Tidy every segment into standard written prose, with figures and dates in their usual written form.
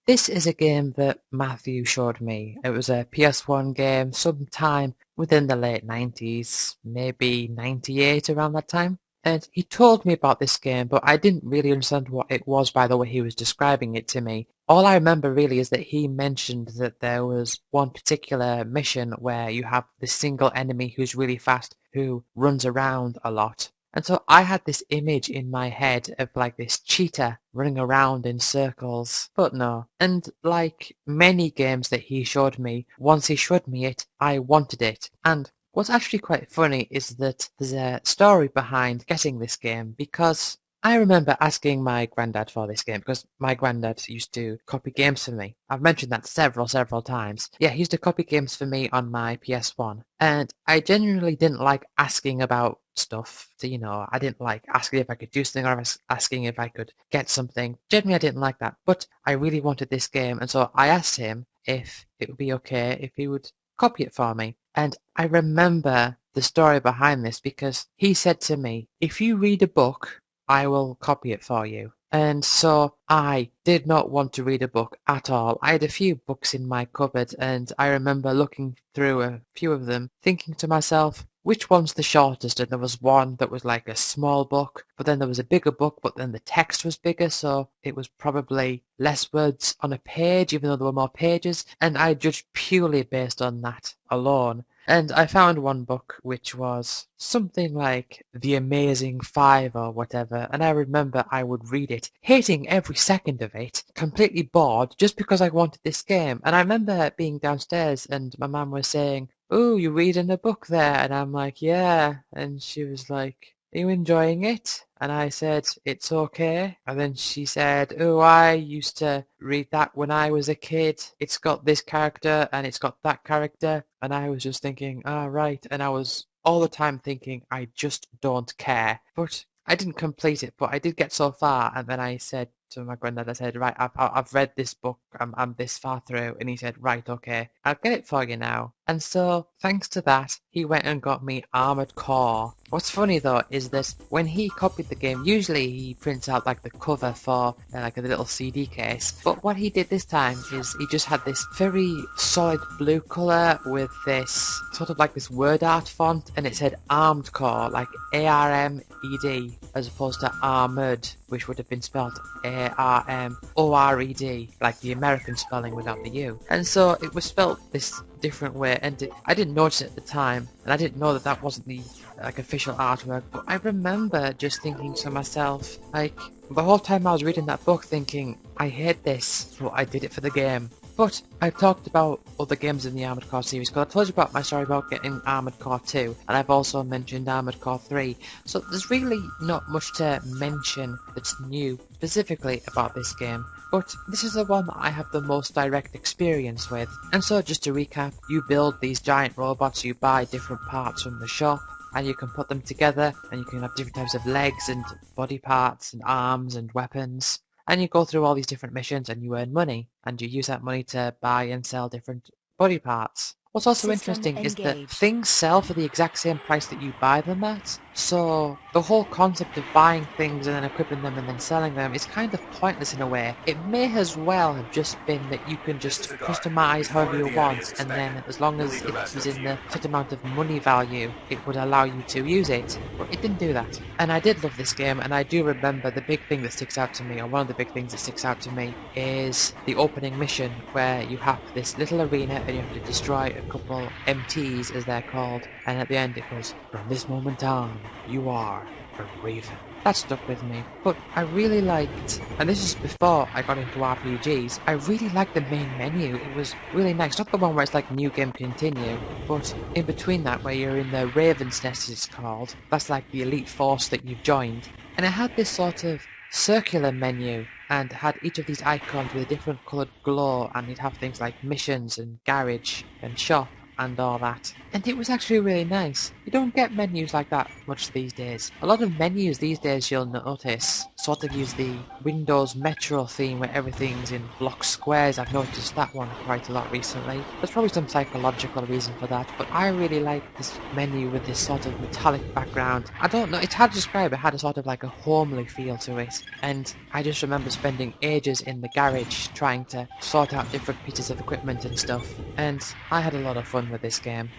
This is a game that Matthew showed me. It was a PS1 game sometime within the late 90s, maybe 98 around that time. And he told me about this game, but I didn't really understand what it was by the way he was describing it to me. All I remember really is that he mentioned that there was one particular mission where you have this single enemy who's really fast, who runs around a lot. And so I had this image in my head of like this cheetah running around in circles, but no. And like many games that he showed me, once he showed me it, I wanted it. And what's actually quite funny is that there's a story behind getting this game because I remember asking my granddad for this game because my granddad used to copy games for me. I've mentioned that several times. Yeah, he used to copy games for me on my PS1. And I genuinely didn't like asking about stuff. So, I didn't like asking if I could do something or asking if I could get something. Generally, I didn't like that. But I really wanted this game. And so I asked him if it would be okay if he would copy it for me. And I remember the story behind this because he said to me, if you read a book, I will copy it for you. And so I did not want to read a book at all. I had a few books in my cupboard, and I remember looking through a few of them, thinking to myself, which one's the shortest? And there was one that was like a small book, but then there was a bigger book, but then the text was bigger, so it was probably less words on a page, even though there were more pages. And I judged purely based on that alone. And I found one book which was something like The Amazing Five or whatever, and I remember I would read it, hating every second of it, completely bored, just because I wanted this game. And I remember being downstairs and my mum was saying, "Oh, you're reading a book there?" And I'm like, "Yeah." And she was like, "Are you enjoying it?" And I said, "It's okay." And then she said, "Oh, I used to read that when I was a kid. It's got this character and it's got that character." And I was just thinking, "Ah, right." And I was all the time thinking, I just don't care. But I didn't complete it, but I did get so far. And then I said to my granddad, I said, "Right, I've read this book. I'm this far through." And he said, "Right, okay, I'll get it for you now." And so, thanks to that, he went and got me Armored Core. What's funny though is that when he copied the game, usually he prints out like the cover for like a little CD case. But what he did this time is he just had this very solid blue colour with this sort of like this word art font, and it said Armed Core, like ARMED, as opposed to Armored, which would have been spelled ARMORED, like the American spelling without the U. And so it was spelled this different way, and I didn't notice it at the time, and I didn't know that that wasn't the like official artwork, but I remember just thinking to myself, like, the whole time I was reading that book thinking, I hate this, but I did it for the game. But I've talked about other games in the Armored Core series, because I told you about my story about getting Armored Core 2, and I've also mentioned Armored Core 3, so there's really not much to mention that's new specifically about this game. But this is the one that I have the most direct experience with. And so just to recap, you build these giant robots, you buy different parts from the shop, and you can put them together, and you can have different types of legs and body parts and arms and weapons. And you go through all these different missions and you earn money, and you use that money to buy and sell different body parts. What's also System interesting is that engaged. things sell for the exact same price that you buy them at. So the whole concept of buying things and then equipping them and then selling them is kind of pointless in a way. It may as well have just been that you can This is just the guard. customize We've however cornered you the enemy want, as and expected. then as long We'll as leave it the rest was up to in you. the set amount of money value, it would allow you to use it. But it didn't do that. And I did love this game, and I do remember the big thing that sticks out to me, or one of the big things that sticks out to me, is the opening mission where you have this little arena and you have to destroy a couple MTs as they're called, and at the end it goes, "From this moment on, you are a Raven." That stuck with me. But I really liked, and this is before I got into RPGs, I really liked the main menu. It was really nice. Not the one where it's like new game continue, but in between that where you're in the Raven's Nest as it's called. That's like the elite force that you've joined. And it had this sort of circular menu and had each of these icons with a different coloured glow, and you'd have things like missions and garage and shop and all that. And it was actually really nice. You don't get menus like that much these days. A lot of menus these days you'll notice sort of use the Windows Metro theme where everything's in block squares. I've noticed that one quite a lot recently. There's probably some psychological reason for that, but I really like this menu with this sort of metallic background. I don't know, it's hard to describe. It had a sort of like a homely feel to it, and I just remember spending ages in the garage trying to sort out different pieces of equipment and stuff, and I had a lot of fun with this game.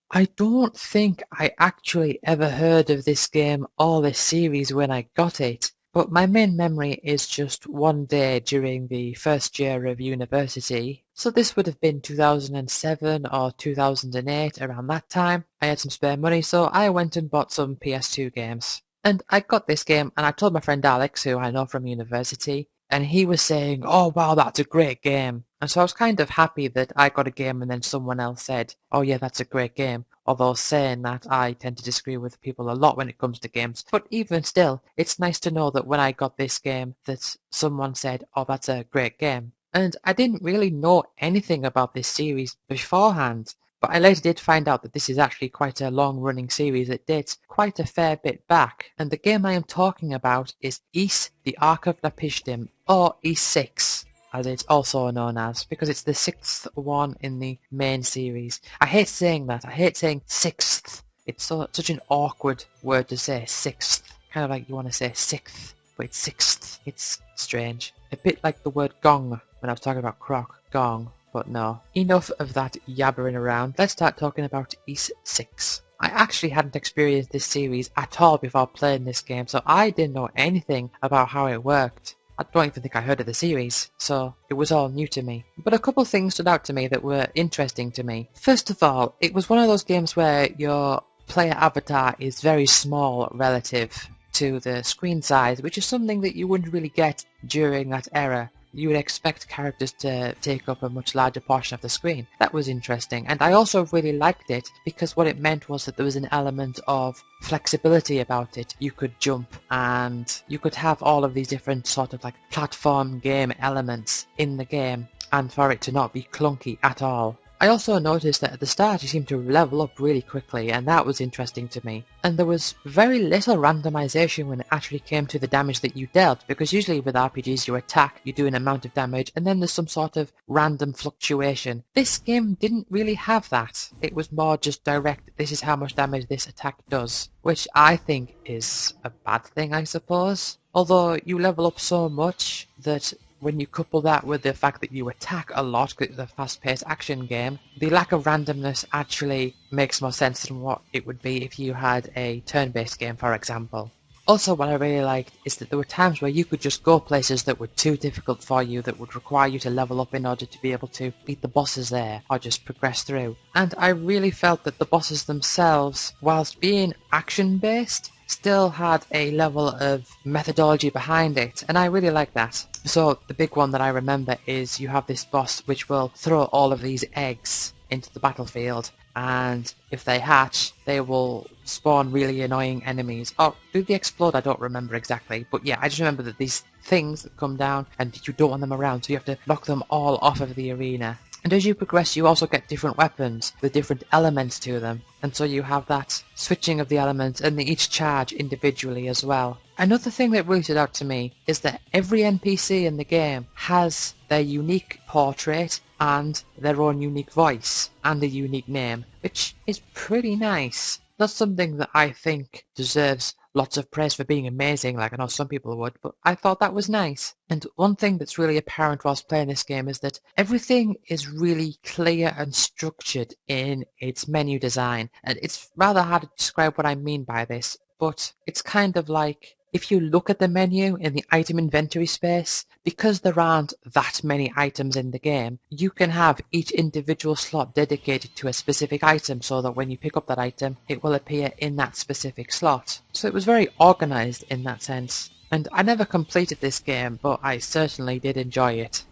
I don't think I actually ever heard of this game or this series when I got it, but my main memory is just one day during the first year of university. So this would have been 2007 or 2008, around that time. I had some spare money, so I went and bought some PS2 games. And I got this game, and I told my friend Alex, who I know from university, and he was saying, "Oh wow, that's a great game." And so I was kind of happy that I got a game and then someone else said, "Oh yeah, that's a great game." Although saying that, I tend to disagree with people a lot when it comes to games. But even still, it's nice to know that when I got this game that someone said, "Oh, that's a great game." And I didn't really know anything about this series beforehand. But I later did find out that this is actually quite a long-running series that dates quite a fair bit back. And the game I am talking about is Ys, the Ark of Napishtim, or Ys 6, as it's also known as, because it's the sixth one in the main series. I hate saying that. I hate saying sixth. It's such an awkward word to say, sixth. Kind of like you want to say sixth, but it's sixth. It's strange. A bit like the word gong when I was talking about croc, gong. But no, enough of that yabbering around. Let's start talking about Ys 6. I actually hadn't experienced this series at all before playing this game, so I didn't know anything about how it worked. I don't even think I heard of the series, so it was all new to me. But a couple things stood out to me that were interesting to me. First of all, it was one of those games where your player avatar is very small relative to the screen size, which is something that you wouldn't really get during that era. You would expect characters to take up a much larger portion of the screen. That was interesting, and I also really liked it because what it meant was that there was an element of flexibility about it. You could jump and you could have all of these different sort of like platform game elements in the game, and for it to not be clunky at all. I also noticed that at the start you seemed to level up really quickly, and that was interesting to me. And there was very little randomization when it actually came to the damage that you dealt, because usually with RPGs you attack, you do an amount of damage, and then there's some sort of random fluctuation. This game didn't really have that. It was more just direct, this is how much damage this attack does, which I think is a bad thing, I suppose. Although you level up so much that when you couple that with the fact that you attack a lot because it's a fast-paced action game, the lack of randomness actually makes more sense than what it would be if you had a turn-based game, for example. Also, what I really liked is that there were times where you could just go places that were too difficult for you, that would require you to level up in order to be able to beat the bosses there, or just progress through. And I really felt that the bosses themselves, whilst being action-based, still had a level of methodology behind it, and I really like that. So the big one that I remember is you have this boss which will throw all of these eggs into the battlefield, and if they hatch, they will spawn really annoying enemies. Oh, do they explode? I don't remember exactly, but yeah, I just remember that these things that come down and you don't want them around, so you have to knock them all off of the arena. And as you progress, you also get different weapons with different elements to them. And so you have that switching of the elements, and they each charge individually as well. Another thing that really stood out to me is that every NPC in the game has their unique portrait and their own unique voice and a unique name, which is pretty nice. That's something that I think deserves lots of praise for being amazing, like I know some people would, but I thought that was nice. And one thing that's really apparent whilst playing this game is that everything is really clear and structured in its menu design. And it's rather hard to describe what I mean by this, but it's kind of like if you look at the menu in the item inventory space, because there aren't that many items in the game, you can have each individual slot dedicated to a specific item so that when you pick up that item, it will appear in that specific slot. So it was very organized in that sense. And I never completed this game, but I certainly did enjoy it.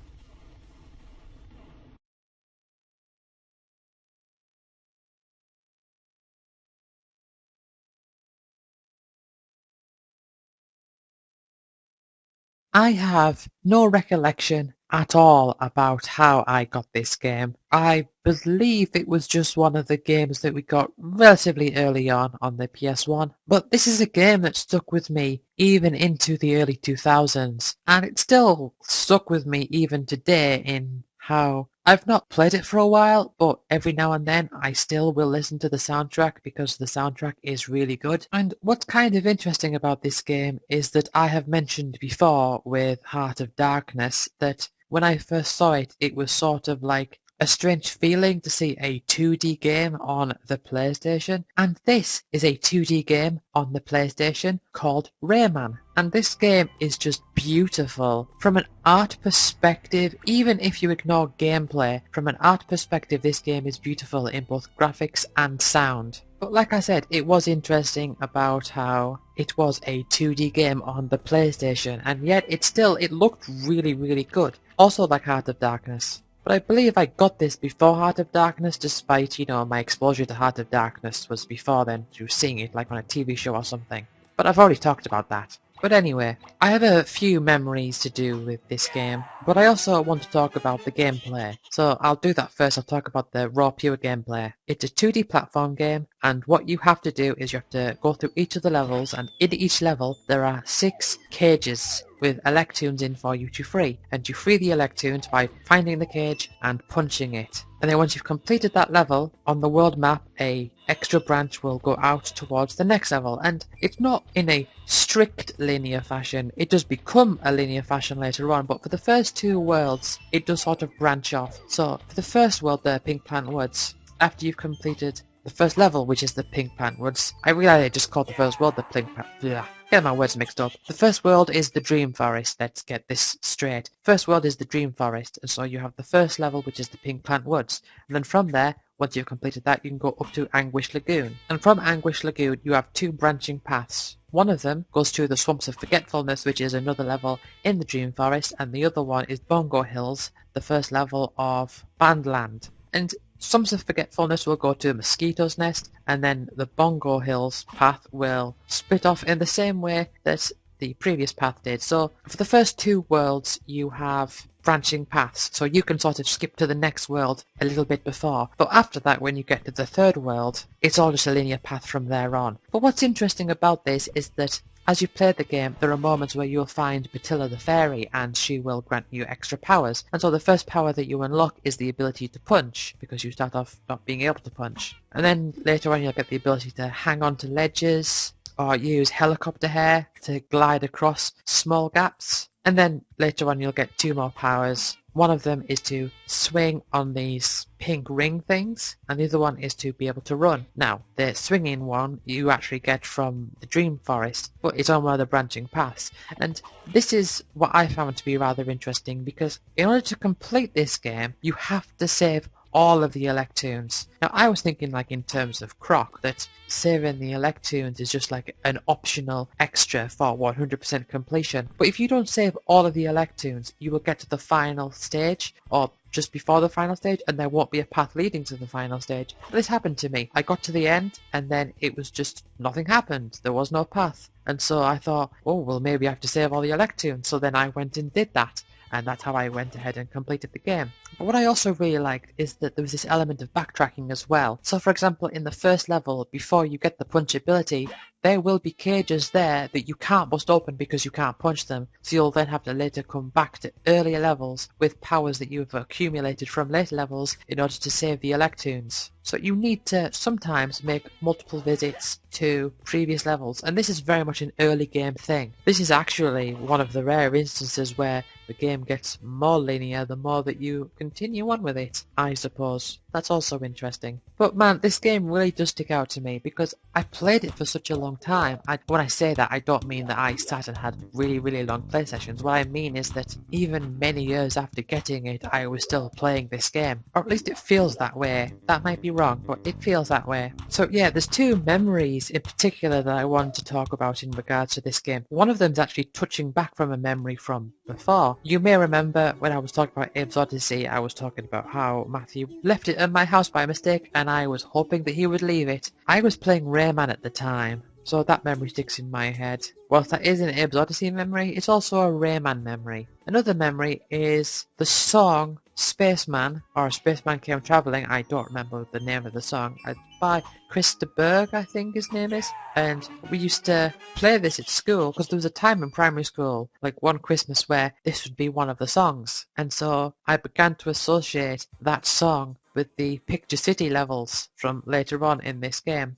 I have no recollection at all about how I got this game. I believe it was just one of the games that we got relatively early on the PS1, but this is a game that stuck with me even into the early 2000s, and it still stuck with me even today in how I've not played it for a while, but every now and then I still will listen to the soundtrack because the soundtrack is really good. And what's kind of interesting about this game is that I have mentioned before with Heart of Darkness that when I first saw it, it was sort of like a strange feeling to see a 2D game on the PlayStation, and this is a 2D game on the PlayStation called Rayman. And this game is just beautiful. From an art perspective, even if you ignore gameplay, from an art perspective this game is beautiful in both graphics and sound. But like I said, it was interesting about how it was a 2D game on the PlayStation, and yet it looked really good. Also like Heart of Darkness. But I believe I got this before Heart of Darkness, despite, my exposure to Heart of Darkness was before then through seeing it like on a TV show or something. But I've already talked about that. But anyway, I have a few memories to do with this game, but I also want to talk about the gameplay. So I'll do that first. I'll talk about the raw pure gameplay. It's a 2D platform game, and what you have to do is you have to go through each of the levels, and in each level there are 6 cages with Electoons in for you to free, and you free the Electoons by finding the cage and punching it. And then once you've completed that level, on the world map a extra branch will go out towards the next level, and it's not in a strict linear fashion. It does become a linear fashion later on, but for the first 2 worlds it does sort of branch off. So for the first world, the Pink Plant Woods, after you've completed the first level, which is the Pink Plant Woods, I realize I just called the first world the Pink Plant. Get my words mixed up. The first world is the Dream Forest. Let's get this straight. First world is the Dream Forest, and so you have the first level, which is the Pink Plant Woods, and then from there, once you've completed that, you can go up to Anguish Lagoon. And from Anguish Lagoon, you have 2 branching paths. One of them goes to the Swamps of Forgetfulness, which is another level in the Dream Forest, and the other one is Bongo Hills, the first level of Bandland. And Swamps of Forgetfulness will go to Mosquito's Nest, and then the Bongo Hills path will split off in the same way that the previous path did. So for the first 2 worlds you have branching paths, so you can sort of skip to the next world a little bit before. But after that, when you get to the 3rd world, it's all just a linear path from there on. But what's interesting about this is that as you play the game, there are moments where you'll find Batilla the Fairy, and she will grant you extra powers. And so the first power that you unlock is the ability to punch, because you start off not being able to punch. And then later on you'll get the ability to hang on to ledges, or use helicopter hair to glide across small gaps. And then later on you'll get 2 more powers. One of them is to swing on these pink ring things, and the other one is to be able to run. Now, the swinging one you actually get from the Dream Forest, but it's on one of the branching paths. And this is what I found to be rather interesting, because in order to complete this game, you have to save all of the Electoons. Now, I was thinking like in terms of Croc, that saving the Electoons is just like an optional extra for 100% completion. But if you don't save all of the Electoons, you will get to the final stage, or just before the final stage, and there won't be a path leading to the final stage. This happened to me. I got to the end, and then it was just nothing happened. There was no path. And so I thought, oh, well, maybe I have to save all the Electoons. So then I went and did that. And that's how I went ahead and completed the game. But what I also really liked is that there was this element of backtracking as well. So for example, in the first level, before you get the punch ability, there will be cages there that you can't bust open because you can't punch them. So you'll then have to later come back to earlier levels with powers that you've accumulated from later levels in order to save the Electoons. So you need to sometimes make multiple visits to previous levels, and this is very much an early game thing. This is actually one of the rare instances where the game gets more linear the more that you continue on with it, I suppose. That's also interesting. But man, this game really does stick out to me because I played it for such a long time. When I say that, I don't mean that I sat and had really long play sessions. What I mean is that even many years after getting it, I was still playing this game. Or at least it feels that way. That might be wrong, but it feels that way. So yeah, there's 2 memories in particular that I want to talk about in regards to this game. One of them is actually touching back from a memory from before. You may remember when I was talking about Abe's Odyssey, I was talking about how Matthew left it at my house by mistake and I was hoping that he would leave it. I was playing Rayman at the time, so that memory sticks in my head. Whilst that is an Abe's Odyssey memory, it's also a Rayman memory. Another memory is the song Spaceman, or Spaceman Came Travelling, I don't remember the name of the song, by Chris de Burgh, I think his name is. And we used to play this at school because there was a time in primary school, like one Christmas, where this would be one of the songs. And so I began to associate that song with the Picture City levels from later on in this game.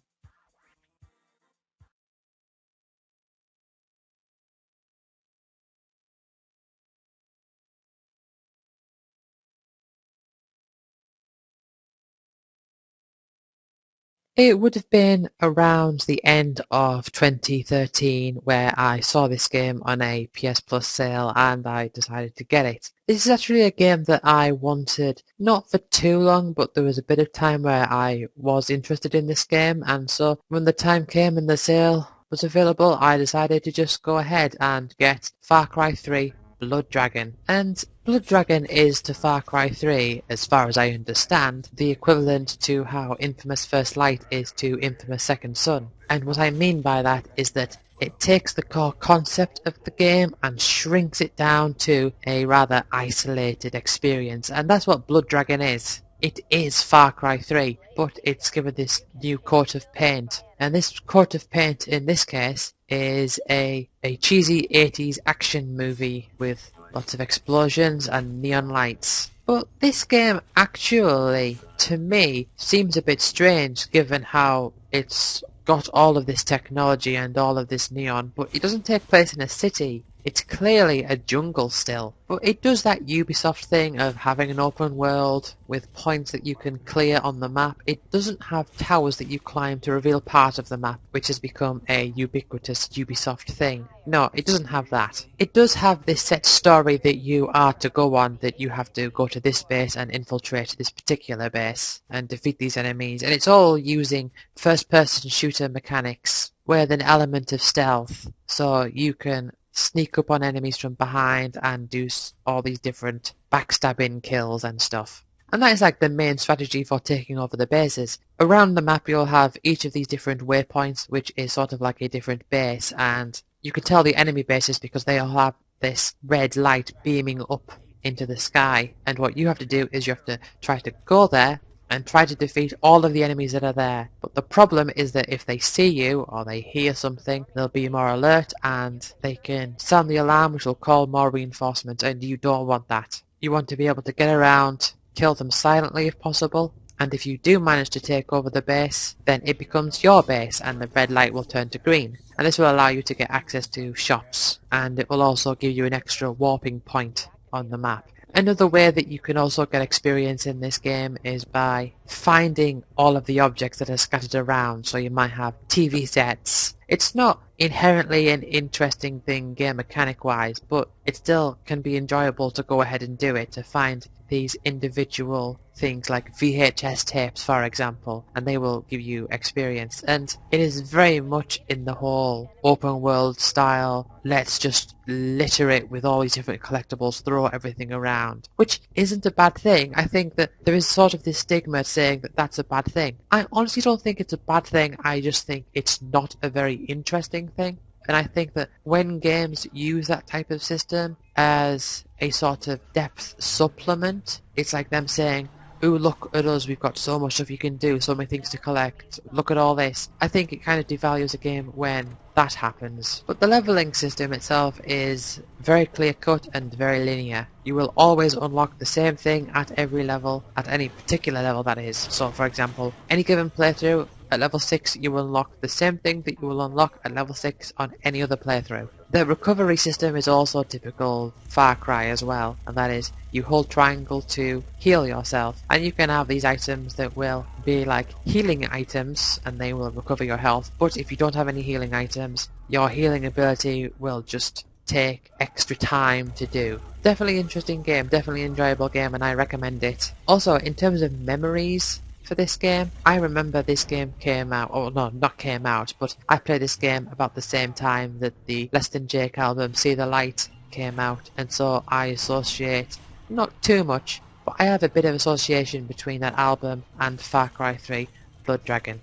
It would have been around the end of 2013 where I saw this game on a PS Plus sale and I decided to get it. This is actually a game that I wanted not for too long, but there was a bit of time where I was interested in this game, and so when the time came and the sale was available, I decided to just go ahead and get Far Cry 3 Blood Dragon. And Blood Dragon is to Far Cry 3, as far as I understand, the equivalent to how Infamous First Light is to Infamous Second Son. And what I mean by that is that it takes the core concept of the game and shrinks it down to a rather isolated experience, and that's what Blood Dragon is. It is Far Cry 3, but it's given this new coat of paint. And this coat of paint, in this case, is a cheesy 80s action movie with lots of explosions and neon lights. But this game actually, to me, seems a bit strange given how it's got all of this technology and all of this neon, but it doesn't take place in a city. It's clearly a jungle still, but it does that Ubisoft thing of having an open world with points that you can clear on the map. It doesn't have towers that you climb to reveal part of the map, which has become a ubiquitous Ubisoft thing. No, it doesn't have that. It does have this set story that you are to go on, that you have to go to this base and infiltrate this particular base and defeat these enemies, and it's all using first-person shooter mechanics with an element of stealth, so you can sneak up on enemies from behind and do all these different backstabbing kills and stuff. And that is like the main strategy for taking over the bases. Around the map you'll have each of these different waypoints, which is sort of like a different base, and you can tell the enemy bases because they all have this red light beaming up into the sky. And what you have to do is you have to try to go there and try to defeat all of the enemies that are there. But the problem is that if they see you or they hear something, they'll be more alert and they can sound the alarm, which will call more reinforcements, and you don't want that. You want to be able to get around, kill them silently if possible, and if you do manage to take over the base, then it becomes your base and the red light will turn to green. And this will allow you to get access to shops, and it will also give you an extra warping point on the map. Another way that you can also get experience in this game is by finding all of the objects that are scattered around. So you might have TV sets. It's not inherently an interesting thing game mechanic wise, but it still can be enjoyable to go ahead and do it, to find these individual things like VHS tapes, for example, and they will give you experience. And it is very much in the whole open world style, let's just litter it with all these different collectibles, throw everything around, which isn't a bad thing. I think that there is sort of this stigma saying that that's a bad thing. I honestly don't think it's a bad thing, I just think it's not a very interesting thing. And I think that when games use that type of system as a sort of depth supplement, it's like them saying, ooh, look at us, we've got so much stuff you can do, so many things to collect, look at all this. I think it kind of devalues a game when that happens. But the leveling system itself is very clear cut and very linear. You will always unlock the same thing at every level, at any particular level that is. So for example, any given playthrough, at level 6 you will unlock the same thing that you will unlock at level 6 on any other playthrough. The recovery system is also typical Far Cry as well, and that is you hold triangle to heal yourself, and you can have these items that will be like healing items and they will recover your health, but if you don't have any healing items, your healing ability will just take extra time to do. Definitely interesting game, definitely enjoyable game, and I recommend it. Also, in terms of memories for this game, I remember this game came out, or no, not came out, but I played this game about the same time that the Less Than Jake album See the Light came out, and so I associate, not too much, but I have a bit of association between that album and Far Cry 3 Blood Dragon.